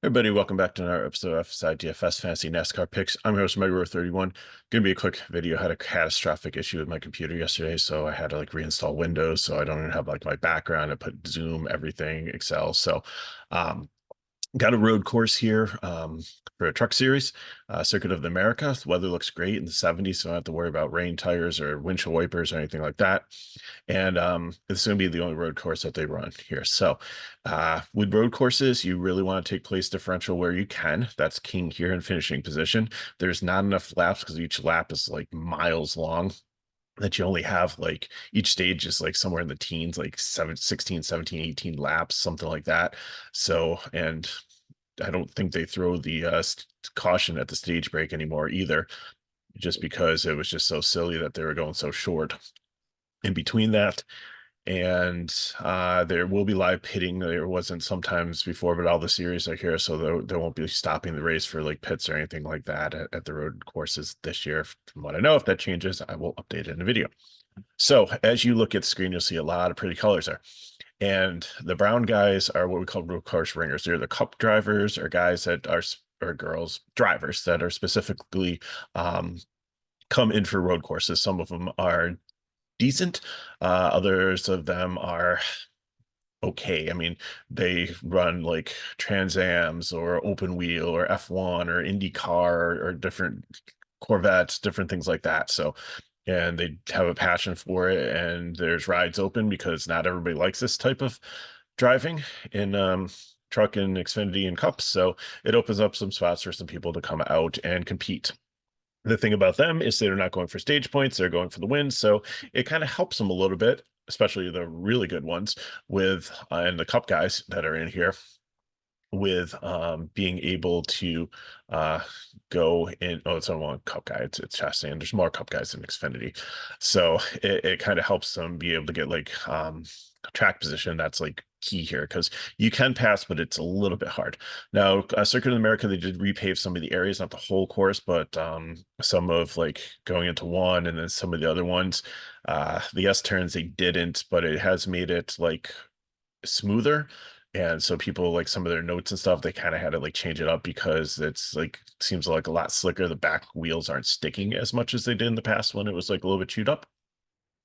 Everybody, welcome back to another episode of FSi DFS Fantasy NASCAR Picks. I'm your host, Megro31. Gonna be a quick video. I had a catastrophic issue with my computer yesterday, so I had to like reinstall Windows, so I don't even have like my background. I put Zoom, everything, Excel. So, um, got a road course here for a truck series, Circuit of the America. The weather looks great in the 70s, so I don't have to worry about rain tires or windshield wipers or anything like that. And it's going to be the only road course that they run here. So with road courses, you really want to take place differential where you can. That's king here in finishing position. There's not enough laps because each lap is like miles long, that you only have like each stage is like somewhere in the teens, like 16, 17, 18 laps, something like that. So, and I don't think they throw the caution at the stage break anymore either, just because it was just so silly that they were going so short in between that. And there will be live pitting. There wasn't sometimes before, but all the series are here, so they won't be stopping the race for like pits or anything like that at the road courses this year. From what I know, if that changes, I will update it in a video. So as you look at the screen, you'll see a lot of pretty colors there. And the brown guys are what we call road course ringers. They're the cup drivers or guys that are, or girls, drivers that are specifically come in for road courses. Some of them are decent. Others of them are okay. I mean, they run like Trans Ams or open wheel or F1 or IndyCar or different Corvettes, different things like that. So, and they have a passion for it, and there's rides open because not everybody likes this type of driving in truck and Xfinity and Cups. So it opens up some spots for some people to come out and compete. The thing about them is they're not going for stage points, they're going for the win. So it kind of helps them a little bit, especially the really good ones with and the cup guys that are in here with being able to uh go in. Oh, it's not one cup guy, it's Chastain. There's more cup guys in Xfinity, so it kind of helps them be able to get like track position. That's like key here because you can pass, but it's a little bit hard. Now Circuit of America, they did repave some of the areas, not the whole course, but some of like going into one, and then some of the other ones, the S turns they didn't, but it has made it like smoother. And so people like some of their notes and stuff, they kind of had to like change it up because it's like seems like a lot slicker. The back wheels aren't sticking as much as they did in the past when it was like a little bit chewed up.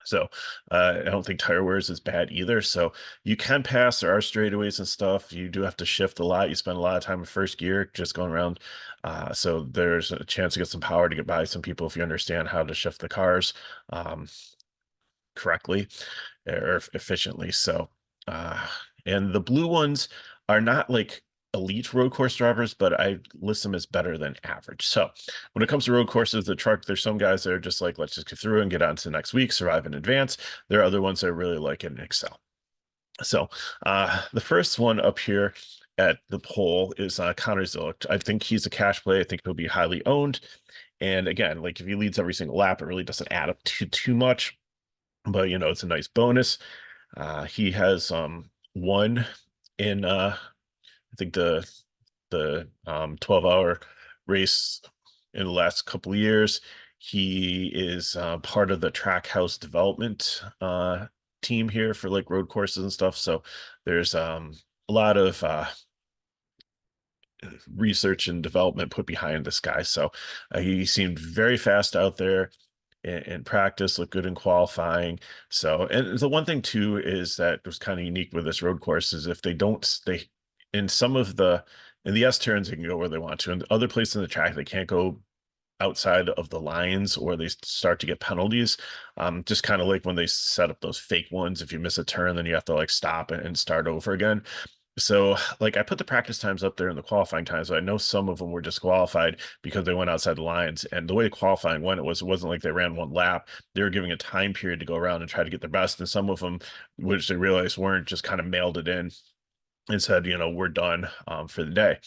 So I don't think tire wear is bad either. So you can pass. There are straightaways and stuff. You do have to shift a lot. You spend a lot of time in first gear just going around. So there's a chance to get some power to get by some people if you understand how to shift the cars correctly or efficiently. So, uh, and the blue ones are not like elite road course drivers, but I list them as better than average. So when it comes to road courses, the truck, there's some guys that are just like, let's just get through and get on to the next week, survive in advance. There are other ones that really like it and excel. So the first one up here at the poll is Connor Zillick. I think he's a cash play. I think he'll be highly owned. And again, like if he leads every single lap, it really doesn't add up to too much, but you know, it's a nice bonus. He has won in I think the 12-hour race in the last couple of years. He is part of the Trackhouse development team here for like road courses and stuff. So there's a lot of research and development put behind this guy. So he seemed very fast out there in practice, looked good in qualifying. So, and the one thing too is that was kind of unique with this road course is if they don't, they in some of the in the S turns they can go where they want to, and other places in the track they can't go outside of the lines or they start to get penalties. Just kind of like when they set up those fake ones, if you miss a turn, then you have to like stop and start over again. So, like, I put the practice times up there in the qualifying times. So I know some of them were disqualified because they went outside the lines. And the way qualifying went, it wasn't like they ran one lap. They were giving a time period to go around and try to get their best. And some of them, which they realized weren't, just kind of mailed it in and said, you know, we're done for the day.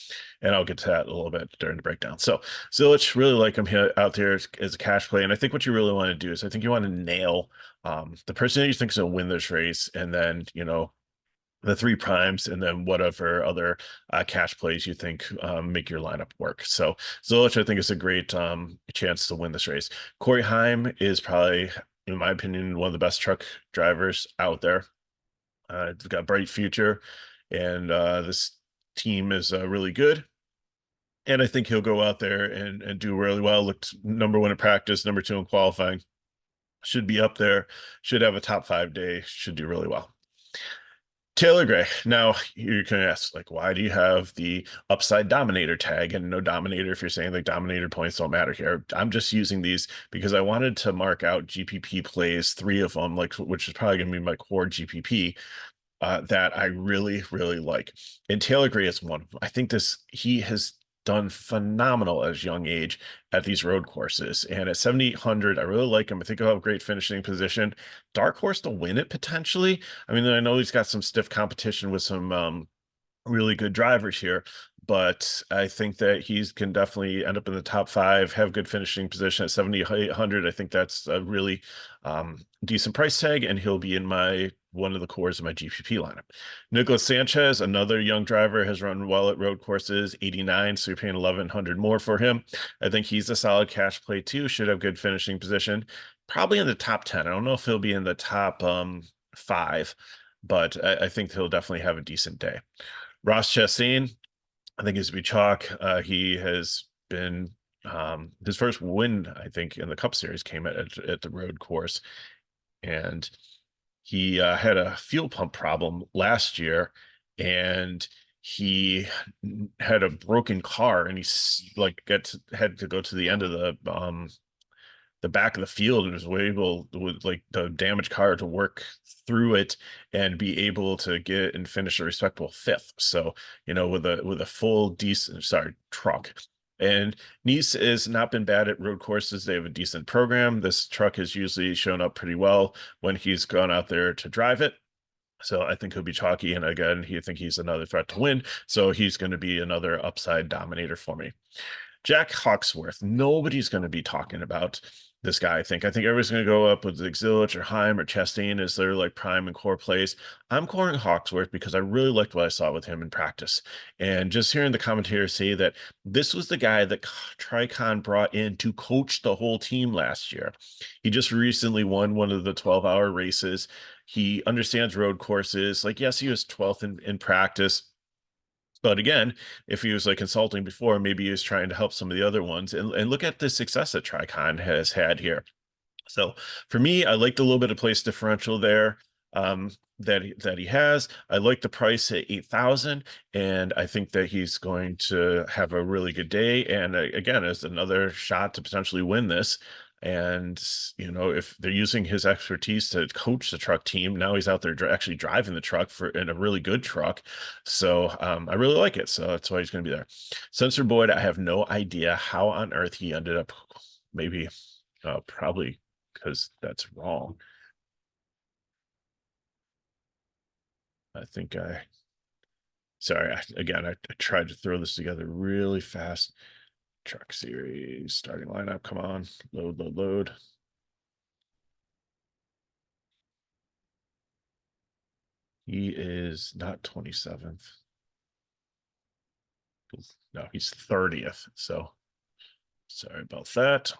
And I'll get to that a little bit during the breakdown. So Zilich, really like him here out there as a cash play. And I think what you really want to do is I think you want to nail the person that you think is going to win this race. And then, you know, the three primes, and then whatever other cash plays you think make your lineup work. So Zolich, I think, is a great chance to win this race. Corey Heim is probably, in my opinion, one of the best truck drivers out there. He's got a bright future, and this team is really good. And I think he'll go out there and do really well. Looked number one in practice, number two in qualifying. Should be up there. Should have a top 5 day. Should do really well. Taylor Gray. Now you can ask, like, why do you have the upside dominator tag and no dominator if you're saying like dominator points don't matter here? I'm just using these because I wanted to mark out GPP plays, 3 of them, like, which is probably going to be my core GPP, that I really, really like. And Taylor Gray is one of them. I think he has done phenomenal at his young age at these road courses. And at 7,800, I really like him. I think he'll have great finishing position. Dark horse to win it potentially. I mean, I know he's got some stiff competition with some really good drivers here, but I think that he can definitely end up in the top 5, have good finishing position at 7,800. I think that's a really decent price tag, and he'll be in one of the cores of my GPP lineup. Nicholas Sanchez, another young driver, has run well at road courses, 89, so you're paying 1,100 more for him. I think he's a solid cash play too, should have good finishing position, probably in the top 10. I don't know if he'll be in the top 5, but I think he'll definitely have a decent day. Ross Chastain, I think is to be chalk. He has been his first win, I think, in the Cup Series came at the road course, and he had a fuel pump problem last year, and he had a broken car, and he's like had to go to the end of the back of the field and was able with like the damaged car to work through it and be able to get and finish a respectable 5th. So, with a full decent truck. And Nice has not been bad at road courses. They have a decent program. This truck has usually shown up pretty well when he's gone out there to drive it. So I think he'll be chalky. And again, I think he's another threat to win. So he's going to be another upside dominator for me. Jack Hawksworth. Nobody's going to be talking about this guy. I think everybody's going to go up with Zilich or Heim or Chastain as their like prime and core plays. I'm coring Hawksworth because I really liked what I saw with him in practice. And just hearing the commentators say that this was the guy that Tricon brought in to coach the whole team last year. He just recently won one of the 12-hour races. He understands road courses. Like, yes, he was 12th in practice. But again, if he was like consulting before, maybe he was trying to help some of the other ones. And look at the success that Tricon has had here. So for me, I like the little bit of place differential there that he has. I like the price at 8,000, and I think that he's going to have a really good day. And again, it's another shot to potentially win this. And if they're using his expertise to coach the truck team, now he's out there actually driving the truck in a really good truck. So I really like it. So that's why he's going to be there. Sensor Boyd, I have no idea how on earth he ended up. Maybe probably because that's wrong. I think sorry, I tried to throw this together really fast. Truck Series, starting lineup, come on, load. He is not 27th. No, he's 30th, so sorry about that.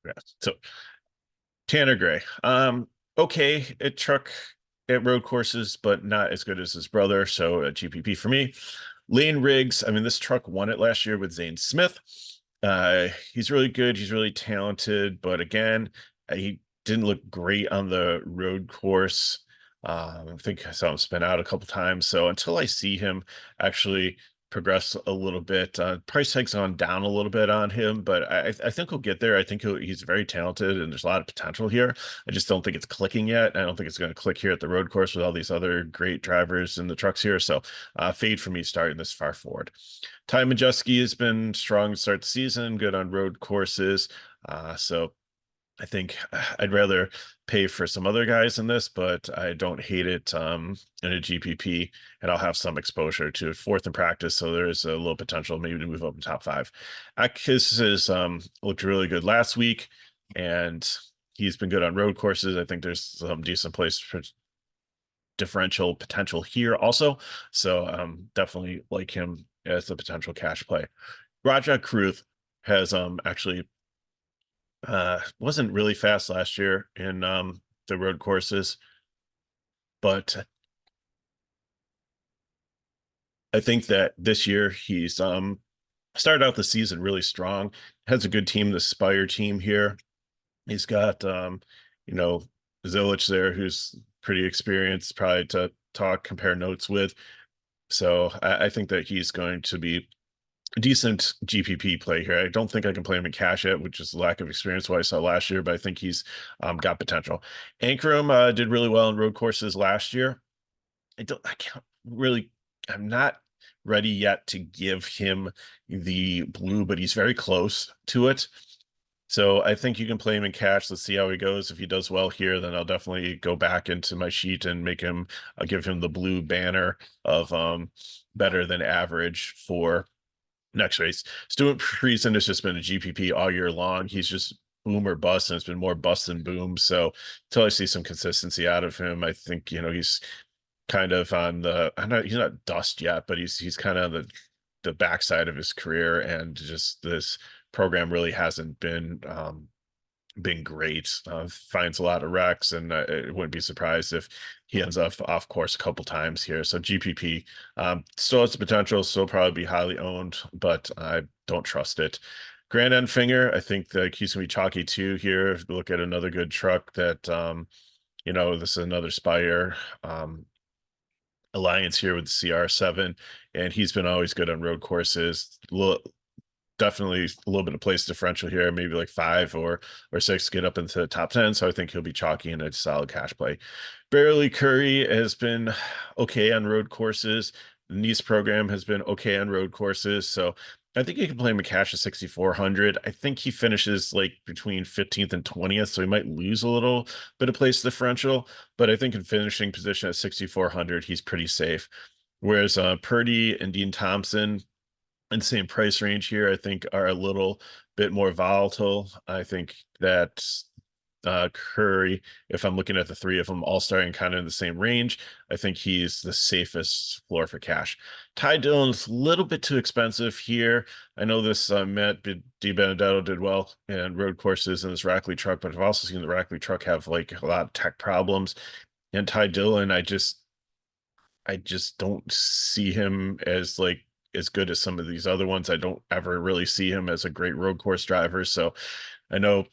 Yeah, so Tanner Gray. Okay, it truck at road courses, but not as good as his brother. So a GPP for me. Lane Riggs. I mean, this truck won it last year with Zane Smith. He's really good. He's really talented, but again, he didn't look great on the road course. I think I saw him spin out a couple times. So until I see him actually progress a little bit, price tag's gone down a little bit on him, but I think he'll get there. I think he's very talented and there's a lot of potential here. I just don't think it's clicking yet. I don't think it's going to click here at the road course with all these other great drivers in the trucks here. So fade for me starting this far forward. Ty Majeski has been strong to start the season, good on road courses. So I think I'd rather pay for some other guys in this, but I don't hate it in a GPP, and I'll have some exposure to it 4th in practice, so there is a little potential maybe to move up in top 5. Akis has looked really good last week, and he's been good on road courses. I think there's some decent place for differential potential here also, so definitely like him as a potential cash play. Rajah Kruth has actually wasn't really fast last year in the road courses. but I think that this year he's started out the season really strong. Has a good team, the Spire team here. He's got you know, Zilich there, who's pretty experienced, probably to talk, compare notes with. So I think that he's going to be a decent GPP play here. I don't think I can play him in cash yet, which is lack of experience what I saw last year, but I think he's got potential. Ankrum did really well in road courses last year. I can't really, I'm not ready yet to give him the blue, but he's very close to it. So I think you can play him in cash. Let's see how he goes. If he does well here, then I'll definitely go back into my sheet and make him, I'll give him the blue banner of better than average for next race. Stuart Friesen has just been a GPP all year long. He's just boom or bust, and it's been more bust than boom. So until I see some consistency out of him, I think, you know, he's kind of on the, he's not dust yet, but he's kind of on the backside of his career, and just this program really hasn't been great. Finds a lot of wrecks, and it wouldn't be surprised if he ends up off course a couple times here. So GPP still has the potential, still probably be highly owned, but I don't trust it. Grand End Finger, I think that he's gonna be chalky too here. Look at another good truck that you know, this is another Spire alliance here with the CR7, and he's been always good on road courses. Definitely a little bit of place differential here, maybe like 5 or 6 to get up into the top 10. So I think he'll be chalky and a solid cash play. Barely Curry has been okay on road courses. The Nice program has been okay on road courses. So I think you can play him a cash at 6,400. I think he finishes like between 15th and 20th, so he might lose a little bit of place differential. But I think in finishing position at 6,400, he's pretty safe. Whereas Purdy and Dean Thompson, and same price range here, I think are a little bit more volatile. I think that Curry, if I'm looking at the three of them all starting kind of in the same range, I think he's the safest floor for cash. Ty Dillon's a little bit too expensive here. I know this Matt DiBenedetto did well in road courses in this Rackley truck, but I've also seen the Rackley truck have like a lot of tech problems. And Ty Dillon, I just don't see him as like as good as some of these other ones. I don't ever really see him as a great road course driver. So I know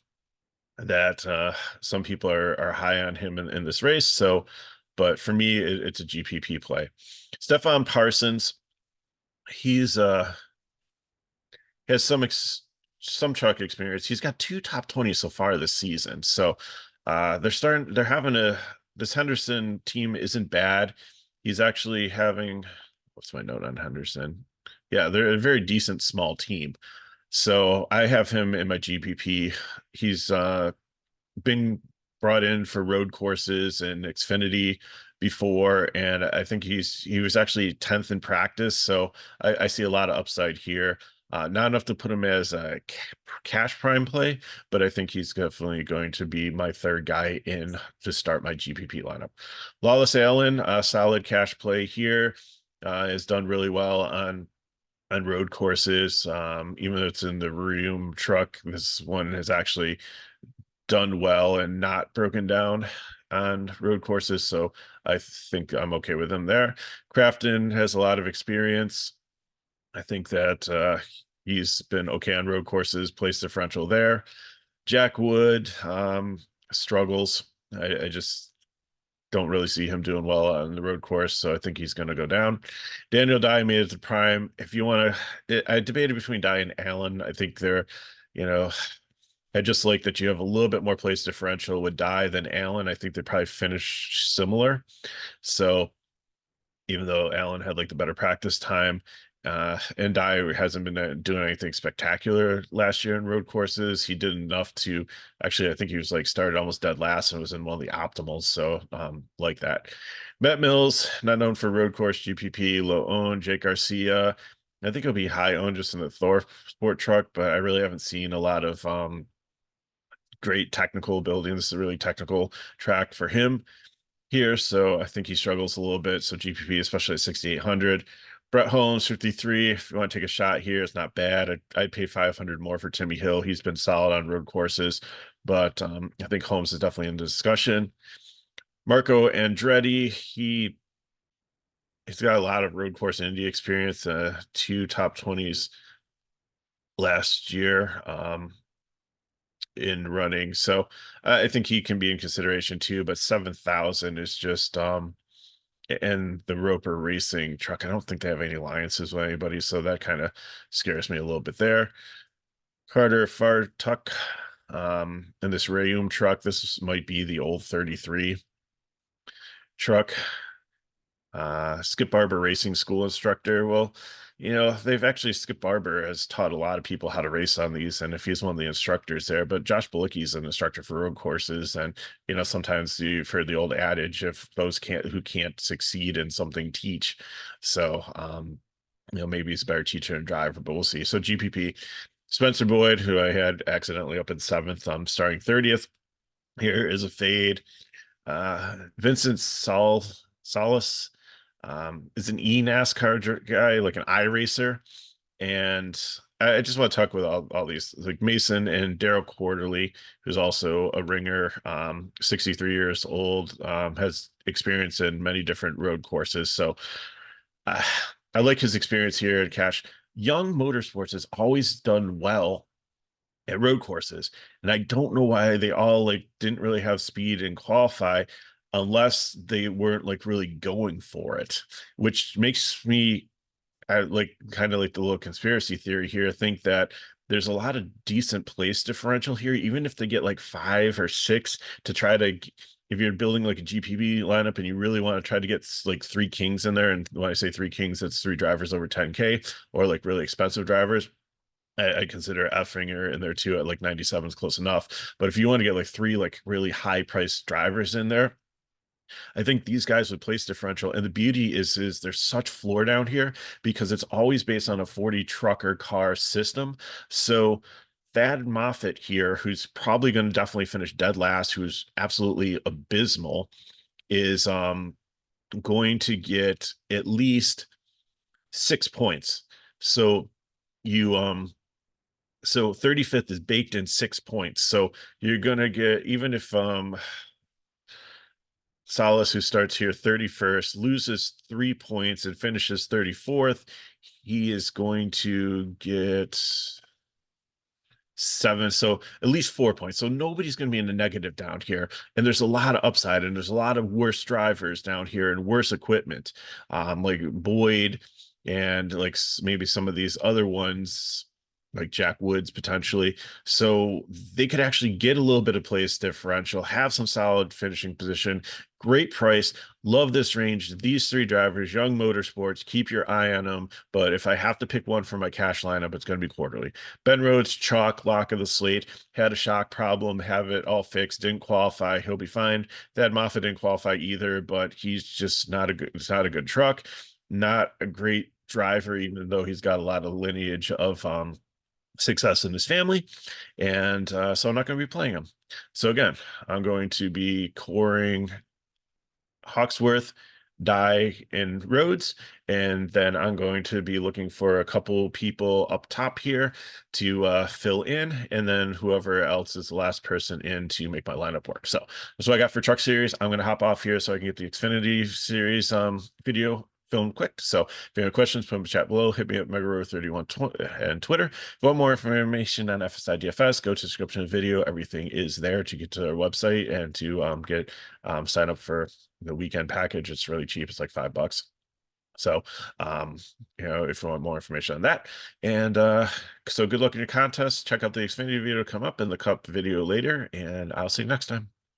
that some people are high on him in this race. So, but for me, it's a GPP play. Stefan Parsons, he's has some truck experience. He's got 2 top 20 so far this season. So they're having this Henderson team isn't bad. He's actually having, what's my note on Henderson? Yeah, they're a very decent small team. So I have him in my GPP. He's been brought in for road courses and Xfinity before, and I think he was actually 10th in practice. So I see a lot of upside here. Not enough to put him as a cash prime play, but I think he's definitely going to be my third guy in to start my GPP lineup. Lawless Allen, a solid cash play here, has done really well on road courses. Even though it's in the room truck, this one has actually done well and not broken down on road courses. So I think I'm okay with him there. Crafton has a lot of experience. I think that he's been okay on road courses, place differential there. Jack Wood struggles. I just don't really see him doing well on the road course, so I think he's going to go down. Daniel Dye made it to prime. If you want to, I debated between Dye and Allen. I think they're, you know, I just like that you have a little bit more place differential with Dye than Allen. I think they probably finish similar. So even though Allen had like the better practice time, and Dye hasn't been doing anything spectacular last year in road courses. He did enough to actually, I think he was like started almost dead last and was in one of the optimals. So like that. Matt Mills, not known for road course GPP, low owned. Jake Garcia, I think he'll be high owned just in the Thor sport truck, but I really haven't seen a lot of great technical ability. This is a really technical track for him here, so I think he struggles a little bit. So GPP, especially at 6,800. Brett Holmes, 53. If you want to take a shot here, it's not bad. I'd pay 500 more for Timmy Hill. He's been solid on road courses, but I think Holmes is definitely in discussion. Marco Andretti, he's got a lot of road course Indy experience, two top 20s last year in running. So I think he can be in consideration too, but 7,000 is just and the Roper Racing truck. I don't think they have any alliances with anybody, so that kind of scares me a little bit there. Carter Fartuck, and this Rayum truck. Might be the old 33 truck. Skip Barber Racing School instructor. Well, Skip Barber has taught a lot of people how to race on these, and if he's one of the instructors there, but Josh Bilicki's an instructor for road courses, and sometimes you've heard the old adage, if those who can't succeed in something teach. So maybe he's a better teacher and driver, but we'll see. So GPP, Spencer Boyd, who I had accidentally up in 7th, I'm starting 30th. Here is a fade. Vincent Solis is an NASCAR guy, like an iRacer. And I just want to talk with all these, like Mason and Daryl Quarterly, who's also a ringer, 63 years old, has experience in many different road courses. So I like his experience here at Cash. Young Motorsports has always done well at road courses, and I don't know why they all like didn't really have speed and qualify unless they weren't like really going for it, which makes me like kind of like the little conspiracy theory here, think that there's a lot of decent place differential here, even if they get like 5 or 6 to try to, if you're building like a GPP lineup and you really want to try to get like 3 kings in there. And when I say 3 kings, it's 3 drivers over 10K or like really expensive drivers. I consider Effinger in there too at like 97 is close enough. But if you want to get like 3 like really high priced drivers in there, I think these guys would place differential. And the beauty is there's such floor down here because it's always based on a 40 trucker car system. So Thad Moffitt here, who's probably going to definitely finish dead last, who's absolutely abysmal, is going to get at least 6 points. So you so 35th is baked in 6 points. So you're gonna get, even if Salas, who starts here 31st, loses 3 points and finishes 34th, he is going to get 7, so at least 4 points. So nobody's going to be in the negative down here, and there's a lot of upside, and there's a lot of worse drivers down here and worse equipment, like Boyd and like maybe some of these other ones like Jack Woods potentially. So they could actually get a little bit of place differential, have some solid finishing position, great price. Love this range. These 3 drivers, Young Motorsports, keep your eye on them. But if I have to pick one for my cash lineup, it's going to be Quarterly. Ben Rhodes, chalk, lock of the slate, had a shock problem, have it all fixed, didn't qualify. He'll be fine. Thad Moffitt didn't qualify either, but he's just it's not a good truck, not a great driver, even though he's got a lot of lineage of success in his family. And so I'm not going to be playing him. So again, I'm going to be coring Hawksworth, Die, and Rhodes, and then I'm going to be looking for a couple people up top here to fill in, and then whoever else is the last person in to make my lineup work. So that's what I got for Truck Series. I'm going to hop off here so I can get the Xfinity Series video filmed quick. So if you have questions, put them in the chat below. Hit me at Megaro31 and Twitter. If you want more information on FSi DFS, go to the description of the video. Everything is there to get to our website and to get sign up for the weekend package. It's really cheap. It's like $5. So if you want more information on that. And so good luck in your contest. Check out the Xfinity video to come up and the Cup video later, and I'll see you next time.